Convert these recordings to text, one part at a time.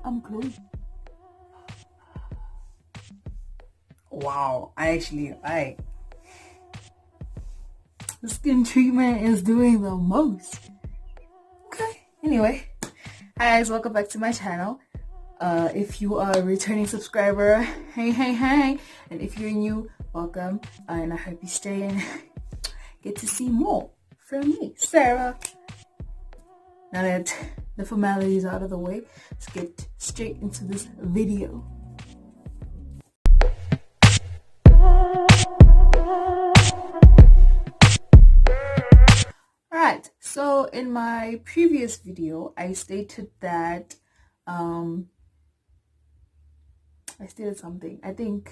I'm glowing. Wow, the skin treatment is doing the most. Okay, anyway, hi guys, welcome back to my channel. If you are a returning subscriber, hey, and if you're new, welcome, and I hope you stay and get to see more from me, Sarah. Now that the formalities out of the way, let's get straight into this video. Alright, so in my previous video, I stated that, I stated something, I think,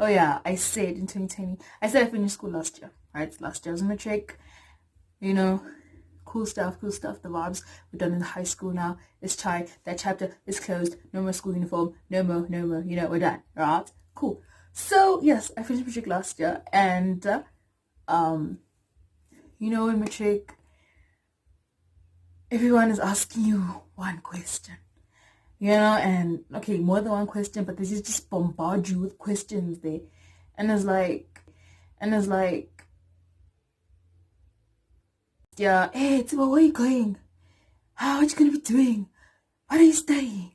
oh yeah, I said in 2020, I said I finished school last year, right? Last year I was in matric, you know, cool stuff, the vibes. We're done in high school now. It's chai, that chapter is closed, no more school uniform, no more, you know, we're done, right? Cool. So yes, I finished matric last year, and you know, in matric, everyone is asking you one question, you know, and okay, more than one question, but they just bombard you with questions there, and it's like, yeah, hey, Tiba, where are you going? What are you gonna be doing? What are you studying?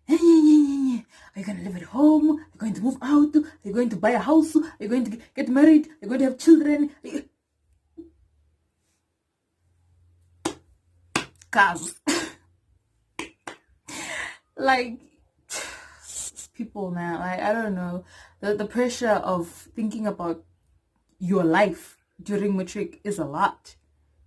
Are you gonna live at home? Are you going to move out? Are you going to buy a house? Are you going to get married? Are you going to have children? Guys, like, people, man, like, I don't know, the pressure of thinking about your life during matric is a lot.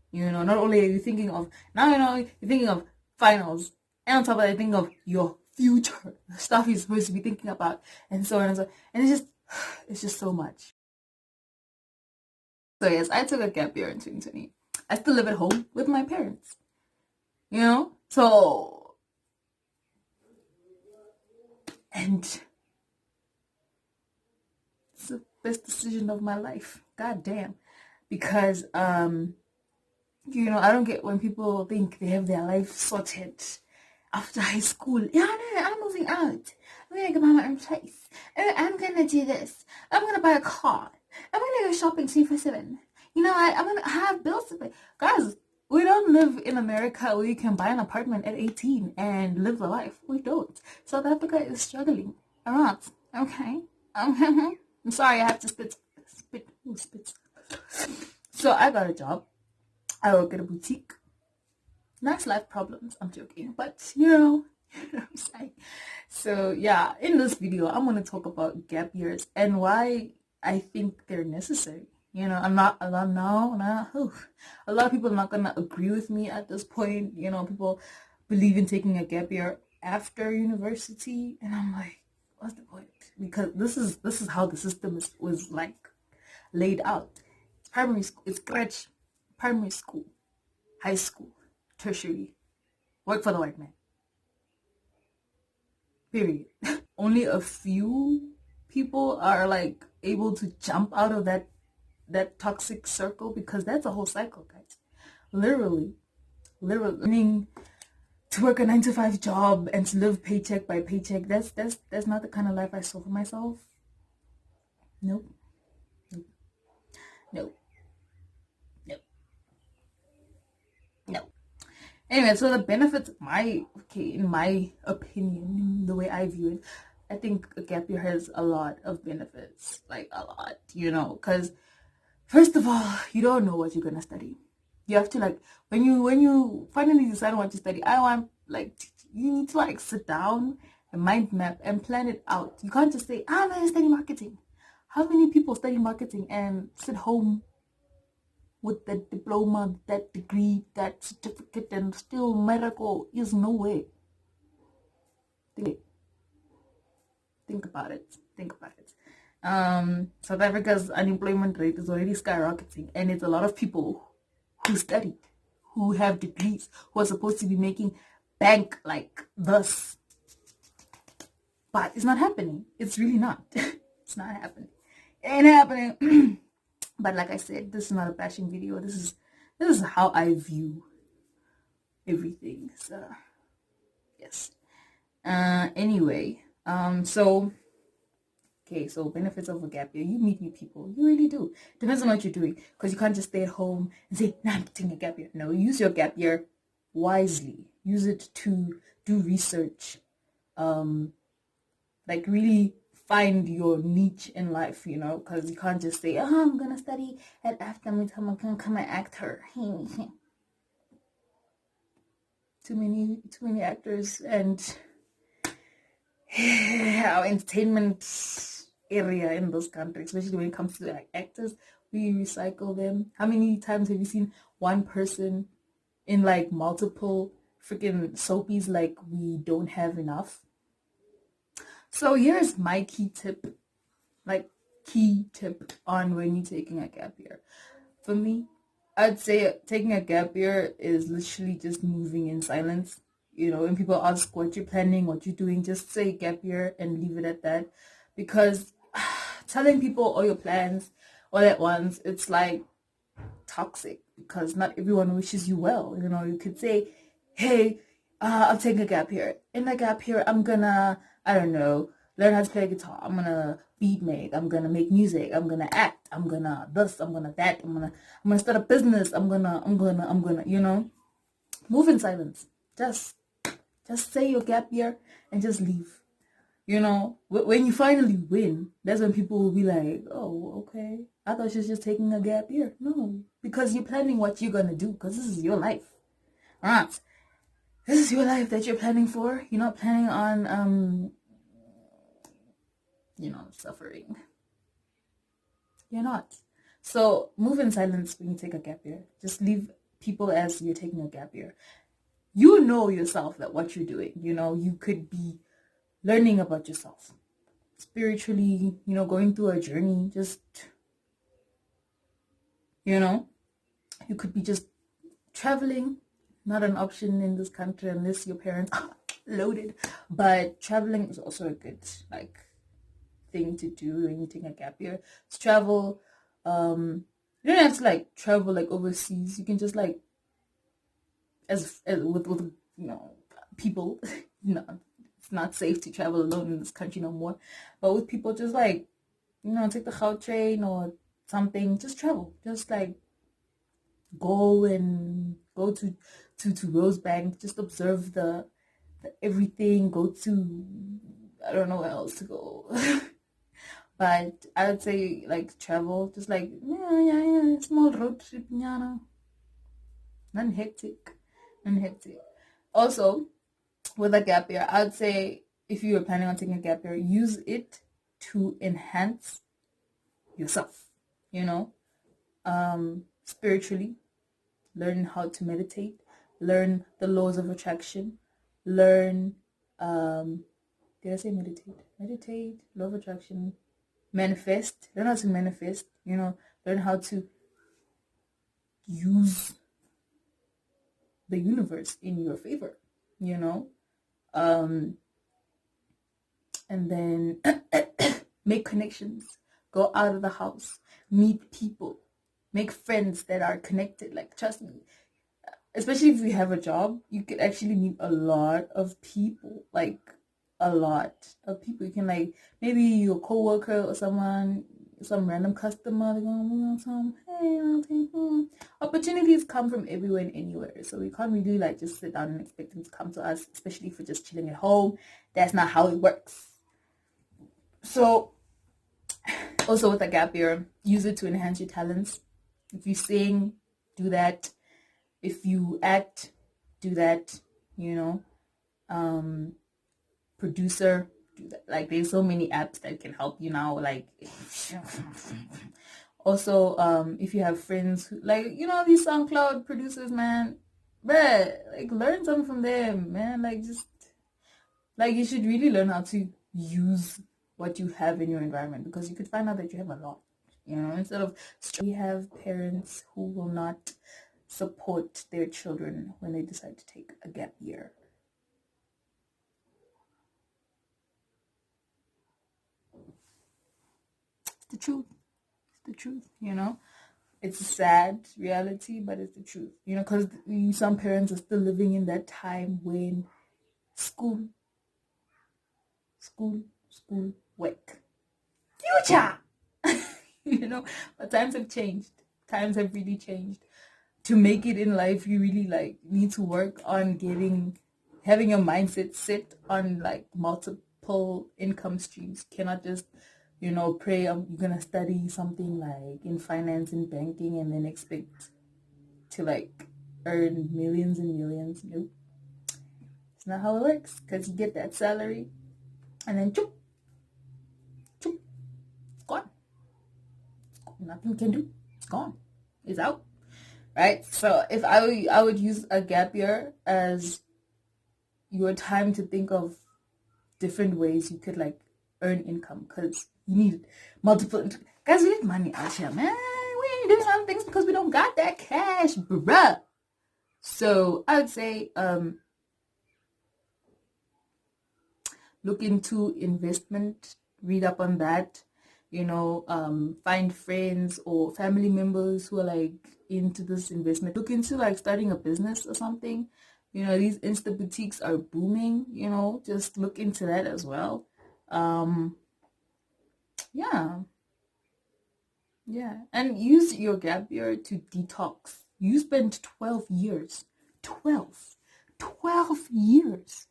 You know, not only are you thinking of, now you know, you're thinking of finals, and on top of that, you think of your future, the stuff you're supposed to be thinking about, and so on and so on. And it's just so much. So yes, I took a gap year in 2020. I still live at home with my parents, you know, so, and it's the best decision of my life, god damn, because you know, I don't get when people think they have their life sorted after high school. Yeah, no, I'm moving out. I'm gonna buy my own place. I'm gonna do this. I'm gonna buy a car. I'm gonna go shopping 2 for 7. You know, I'm gonna have bills to pay. Guys, we don't live in America where you can buy an apartment at 18 and live the life. We don't. South Africa is struggling. Alright, okay. I'm sorry, I have to spit. So I got a job. I work at a boutique. Nice life problems. I'm joking, but you know what I'm saying. So yeah, in this video, I'm gonna talk about gap years and why I think they're necessary. You know, a lot of people are not gonna agree with me at this point. You know, people believe in taking a gap year after university, and I'm like, what's the point? Because this is how the system was like laid out. It's primary school. It's crèche. Primary school, high school, tertiary, work for the white man. Period. Only a few people are like able to jump out of that toxic circle, because that's a whole cycle, guys. Literally learning to work a 9 to 5 job and to live paycheck by paycheck. That's not the kind of life I saw for myself. Nope. Anyway, so the benefits, in my opinion, the way I view it, I think a gap year has a lot of benefits, like a lot, you know, because first of all, you don't know what you're gonna study. You have to, like, when you finally decide what to study, you need to like sit down and mind map and plan it out. You can't just say, I'm gonna study marketing. How many people study marketing and sit home with that diploma, that degree, that certificate, and still medical is no way? Think about it. South Africa's unemployment rate is already skyrocketing, and it's a lot of people who studied, who have degrees, who are supposed to be making bank like this. But it's not happening. It's really not. It's not happening. It ain't happening. But like I said, this is not a bashing video. This is how I view everything. So Yes. Anyway, so okay, so benefits of a gap year. You meet new people. You really do. Depends on what you're doing. Because you can't just stay at home and say, nah, I'm taking a gap year. No, use your gap year wisely. Use it to do research. Like really find your niche in life, because you can't just say, oh, I'm going to study at after I'm going to become an actor. Too many actors and our entertainment area in this country, especially when it comes to actors, we recycle them. How many times have you seen one person in like multiple freaking soapies? Like, we don't have enough. So here's my key tip on when you're taking a gap year. For me, I'd say taking a gap year is literally just moving in silence. When people ask what you're planning, what you're doing, just say gap year and leave it at that. Because telling people all your plans all at once, it's like toxic, because not everyone wishes you well. You could say, hey, I'll take a gap year. In the gap year, I'm gonna, I don't know, learn how to play guitar. I'm gonna beat make. I'm gonna make music. I'm gonna act. I'm gonna this. I'm gonna that. I'm gonna start a business. I'm gonna. Move in silence. Just say your gap year and just leave. When you finally win, that's when people will be like, oh, okay, I thought she was just taking a gap year. No, because you're planning what you're gonna do, because this is your life. All right, this is your life that you're planning for. You're not planning on suffering. You're not. So move in silence when you take a gap year. Just leave people as you're taking a gap year. You know yourself that what you're doing. You could be learning about yourself spiritually, going through a journey. Just, you could be just traveling. Not an option in this country unless your parents are loaded. But traveling is also a good thing to do when you take a gap year. It's travel. You don't have to travel overseas. You can just as with people. It's not safe to travel alone in this country no more. But with people, just take the Gautrain train or something. Just travel. Just go to Rosebank. Just observe the everything. Go to, I don't know where else to go. But I would say travel. Just small road trip. Not hectic. Also, with a gap year, I'd say if you are planning on taking a gap year, use it to enhance yourself, spiritually. Learn how to meditate, learn the laws of attraction, learn, did I say meditate, law of attraction, manifest, learn how to manifest, learn how to use the universe in your favor, and then make connections, go out of the house, meet people, make friends that are connected. Trust me, especially if you have a job, you could actually meet a lot of people, a lot of people. You can maybe your coworker or someone, some random customer, they're going, opportunities come from everywhere and anywhere. So we can't really just sit down and expect them to come to us, especially if we're just chilling at home. That's not how it works. So also with a gap year, use it to enhance your talents. If you sing, do that. If you act, do that. Producer, do that. There's so many apps that can help you now. Also, if you have friends who, these SoundCloud producers, man, bruh, learn something from them, man. You should really learn how to use what you have in your environment, because you could find out that you have a lot, instead of, we have parents who will not support their children when they decide to take a gap year. It's the truth. It's a sad reality, but it's the truth, because some parents are still living in that time when school, school, school, work, future. But times have changed. Times have really changed. To make it in life, you really like need to work on having your mindset set on like multiple income streams. You cannot just pray you're gonna study something like in finance and banking and then expect to like earn millions and millions. Nope, it's not how it works. Because you get that salary and then choop, choop, it's gone. Nothing you can do. It's gone. It's out. Right? So if I would use a gap year as your time to think of different ways you could like earn income, because you need multiple guys. We need money out here, man. We ain't doing other things because we don't got that cash, bruh. So I would say look into investment, read up on that, find friends or family members who are like into this investment. Look into like starting a business or something. These Insta boutiques are booming, just look into that as well. Yeah. And use your gap year to detox. You spent 12 years. 12 years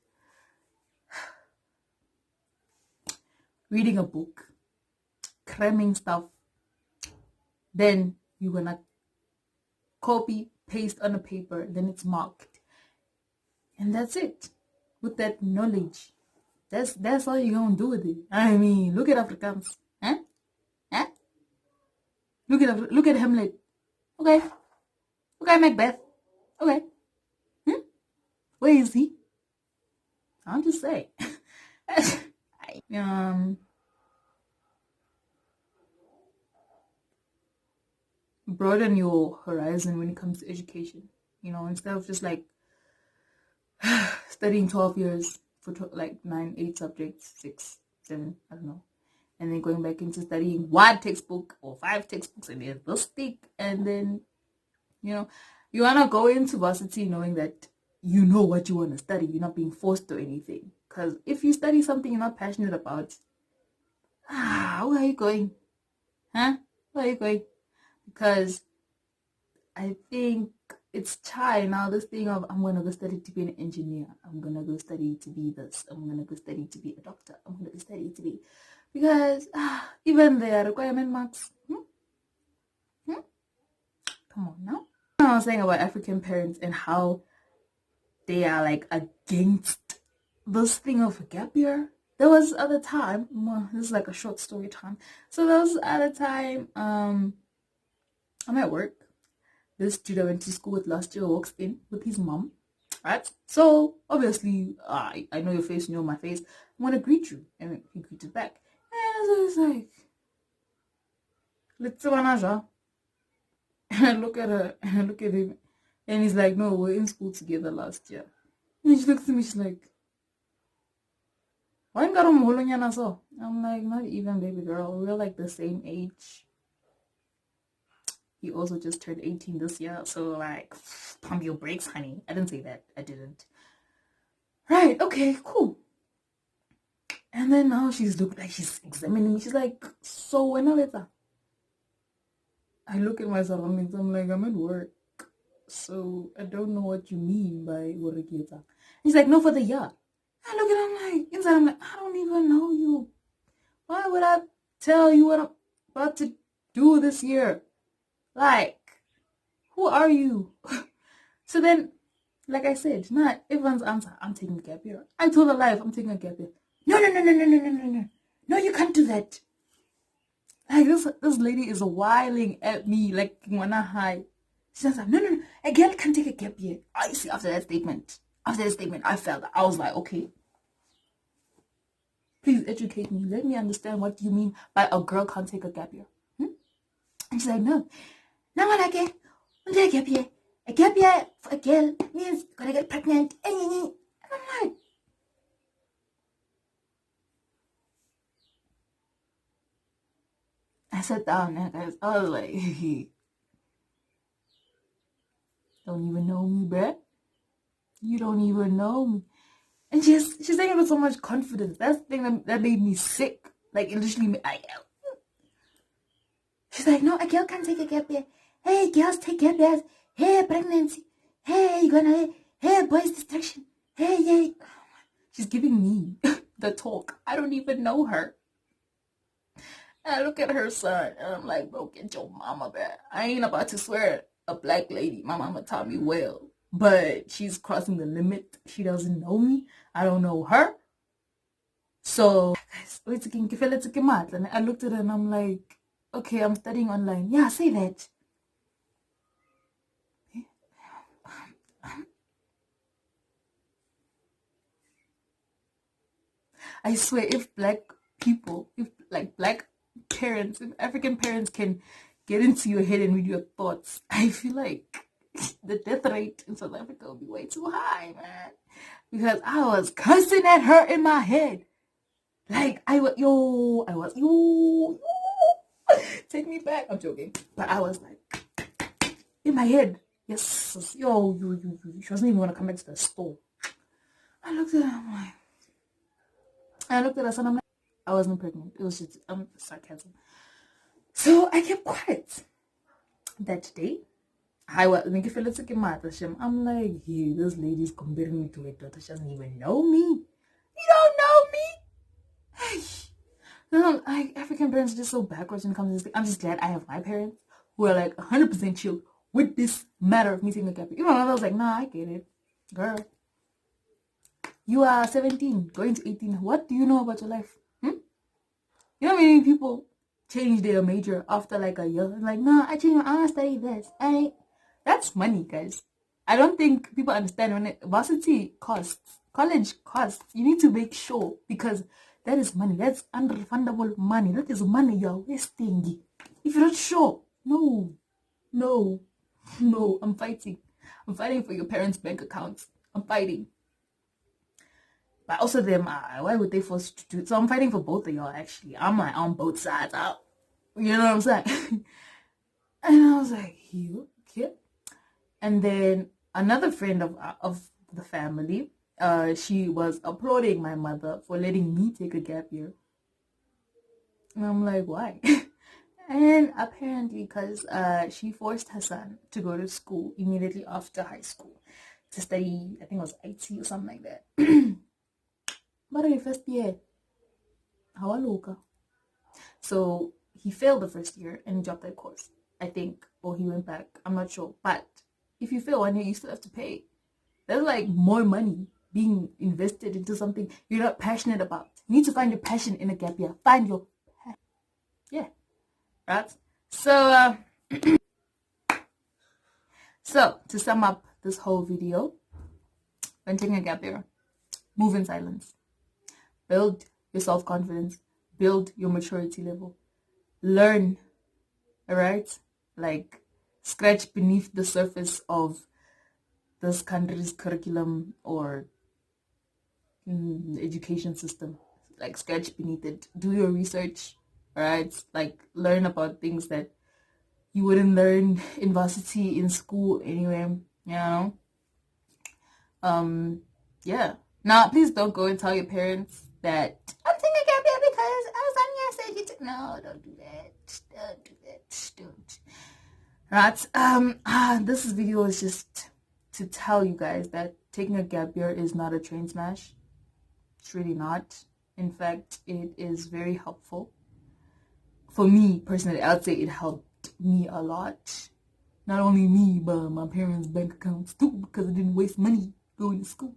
reading a book, cramming stuff. Then you're gonna copy, paste on a paper, then it's marked. And that's it. With that knowledge. That's all you're gonna do with it. I mean, look at Africans. Huh? Huh? Look at Hamlet. Okay, Macbeth. Okay. Where is he? I'm just saying. Broaden your horizon when it comes to education. Instead of just like studying 12 years for like 9, 8 subjects, 6, 7, I don't know, and then going back into studying 1 textbook or 5 textbooks and then this thick, and then you want to go into varsity knowing that you know what you want to study. You're not being forced to anything. Because if you study something you're not passionate about, where are you going? Where are you going? Because I think it's chai now, this thing of I'm going to go study to be an engineer. I'm going to go study to be this. I'm going to go study to be a doctor. I'm going to go study to be... Because even their requirement marks. Come on now. I was saying about African parents and how they are like against this thing of a gap year. There was at the time, this is like a short story time. So there was at a time, I'm at work. This dude I went to school with last year walks in with his mom, right? So obviously, I know your face, you know my face. I'm gonna greet you, and he greeted back. And so it's like, let's see. And I look at her, and I look at him, and he's like, no, we're in school together last year. And she looks at me, she's like, why you got a so? I'm like, not even, baby girl. We're like the same age. He also just turned 18 this year, so like, pump your brakes, honey. I didn't say that. I didn't. Right, okay, cool. And then now she's looking like she's examining me. She's like, so when are later? I look at my surroundings. I'm like, I'm at work. So I don't know what you mean by Worigeta. He's like, no, for the year. I look at him like, inside I'm like, I don't even know you. Why would I tell you what I'm about to do this year? Like, who are you? So then, like I said, not everyone's answer, I'm taking a gap year. I told her live, I'm taking a gap year. No. No, you can't do that. Like, this lady is whiling at me like wanna high. She says, no, a girl can't take a gap year. I see, after that statement, I felt that. I was like, okay, please educate me. Let me understand what you mean by a girl can't take a gap year. And she's like, no, like it. A gap year. A gap year for a girl means gonna get pregnant. And I'm like, I sat down and guys, I was like, don't even know me, bruh. You don't even know me. And she's saying it with so much confidence. That's the thing that made me sick. Like, it literally, she's like, no, a girl can't take a gap year. Hey, girls take gap years. Hey, pregnancy. Hey, you're gonna, hey, boys distraction. Hey, yeah. She's giving me the talk. I don't even know her. And I look at her son, and I'm like, bro, get your mama back. I ain't about to swear at a black lady. My mama taught me well. But she's crossing the limit. She doesn't know me. I don't know her. So, guys, I looked at her and I'm like, okay, I'm studying online. Yeah, say that. I swear, if black people, if like black parents, if African parents can get into your head and read your thoughts, I feel like the death rate in South Africa will be way too high, man. Because I was cussing at her in my head. Like, I was, take me back. I'm joking. But I was like, in my head, yes, yo, she wasn't even going to come back to the store. I looked at her, I'm like, I looked at her son, I'm like, I wasn't pregnant. It was just sarcasm. So I kept quiet. That day, I'm like, hey, this lady's comparing me to her daughter. She doesn't even know me. You don't know me? Hey. No, like, African parents are just so backwards when it comes to this. I'm just glad I have my parents who are like 100% chill with this matter of me taking a gap year. You know, I was like, nah, I get it. Girl, you are 17, going to 18. What do you know about your life? You know how many people change their major after like a year? Like, no, I want to study this. That's money, guys. I don't think people understand when varsity costs, college costs. You need to make sure, because that is money. That's unrefundable money. That is money you're wasting. If you're not sure, no. I'm fighting. I'm fighting for your parents' bank accounts. I'm fighting. But also them, why would they force you to do it? So I'm fighting for both of y'all, actually. I'm like on both sides out. You know what I'm saying? And I was like, you kid. And then another friend of the family, she was applauding my mother for letting me take a gap year. And I'm like, why? And apparently because she forced her son to go to school immediately after high school to study, I think it was IT or something like that. But in first year, how. So he failed the first year and dropped that course, I think, or he went back. I'm not sure. But if you fail 1 year, you still have to pay. There's like more money being invested into something you're not passionate about. You need to find your passion in a gap year. Find your passion. Yeah, right? So, so to sum up this whole video, when taking a gap year, move in silence. Build your self-confidence. Build your maturity level. Learn, all right? Like, scratch beneath the surface of this country's curriculum or education system. Like, scratch beneath it. Do your research, all right? Like, learn about things that you wouldn't learn in varsity, in school, anyway, you know? Yeah. Now, please don't go and tell your parents that I'm taking a gap year because Sonia said you took. No, don't do that. Don't do that. Don't. Right. This video is just to tell you guys that taking a gap year is not a train smash. It's really not. In fact, it is very helpful. For me, personally, I'd say it helped me a lot. Not only me, but my parents' bank accounts too, because I didn't waste money going to school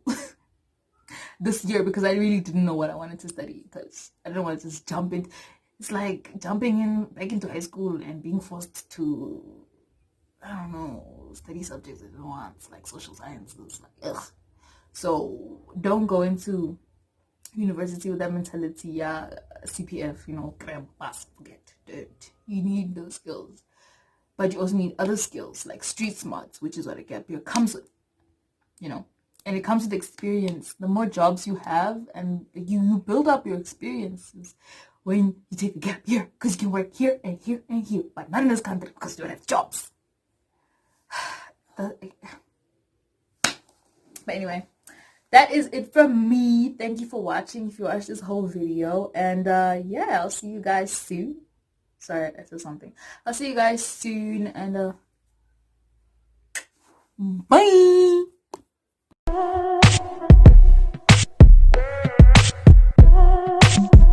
this year, because I really didn't know what I wanted to study, because I didn't want to just jump in. It's like jumping back into high school and being forced to, I don't know, study subjects I don't want, like social sciences, like ugh. So don't go into university with that mentality, yeah, CPF, grab, pass, forget, don't. You need those skills, but you also need other skills like street smarts, which is what a gap year comes with, and it comes with experience. The more jobs you have, and you build up your experiences when you take a gap year, because you can work here and here and here, but not in this country because you don't have jobs. But anyway, that is it from me. Thank you for watching. If you watched this whole video, and yeah, I'll see you guys soon. Sorry, I said something. I'll see you guys soon, and bye.